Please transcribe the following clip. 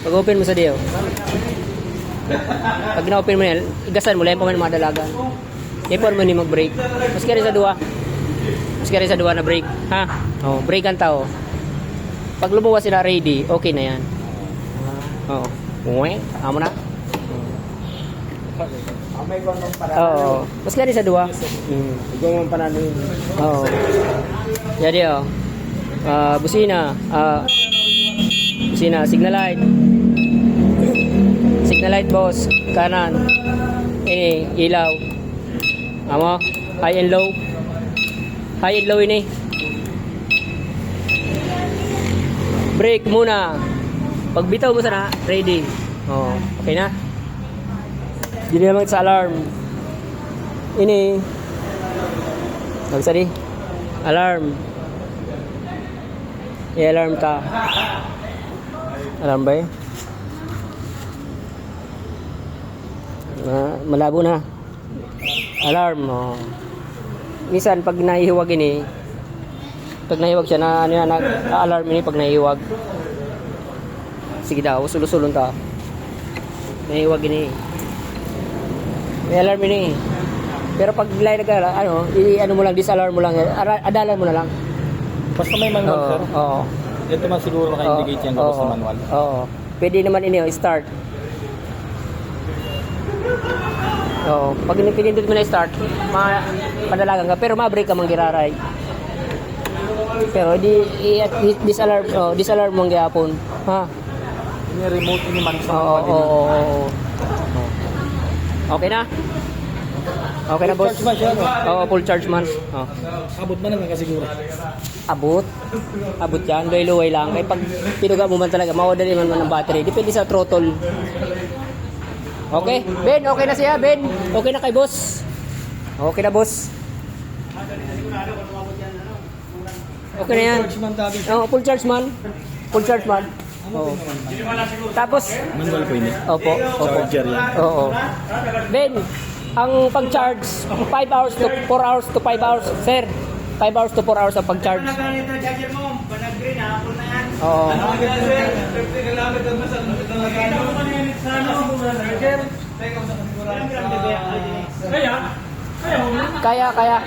Pag-open mo sa diyo. Pag na-open mo yan, igasan mo, lempo man mga dalagan. Ipon mo ni mag-break. Mas kaya rin sa duwa. Mas kaya rin sa duwa na break. Ha? Oh, break ang tao. Pag lumuwas sila ready, okay na yan. Oo. Uwe, amo na. May gawang para. Oo. Mas kaya rin sa duwa. Gawang pananin. Oo. Jadi busina. Busina, signal light. Signal light boss. Kanan. Ini, ilaw. Amo, high and low. High and low ini. Brake muna. Pag bitaw mo sana, ready. Oh, okay na. Hindi naman sa alarm. Ini. Magsari. Alarm. I-alarm ka. Alarm ba eh? Malabo na. Alarm. Oh. Minsan pag nahihiwag ini, pag nahihiwag siya na ano yan, alarm ini pag nahihiwag. Sige daw, sulusulon ta. Nahihiwag ini. May alarm ini. Pero pag lay nagala, ano mo lang, disalarm mo lang, adalan mo na lang. Basta may manual, sir. Oo. Ito man siguro naka-indicate yan kapag sa manual. Oo. Pwede naman ini, start. Oo. Pag pinindot mo na start, madalagan ka. Pero ma-break ka mang giraray. Pero disalarm mong gihapon. Ha? Ini remote ini man sa Oo. Okay na? Okay na, boss? Full charge man siya, no? Oo, full charge man. Oh. Abot man lang nakasiguro. Abot yan, luway-luway lang. Kaya pag pinuga mo man talaga, mawadali man ng battery. Depende sa throttle. Okay? Ben, okay na siya, Ben. Okay na kay boss. Okay na, boss. Okay na yan. Full charge man tabi. Oo, full charge man. Full charge man. Oo. Tapos, Manual po ini. opo. Charger yan. Oo. Ben, ang pag-charge, 5 hours to 4 hours to 5 hours. Sir, 5 hours to 4 hours ang pag-charge. Charger mo, banag green ha, full na yan. Oo. Kaya.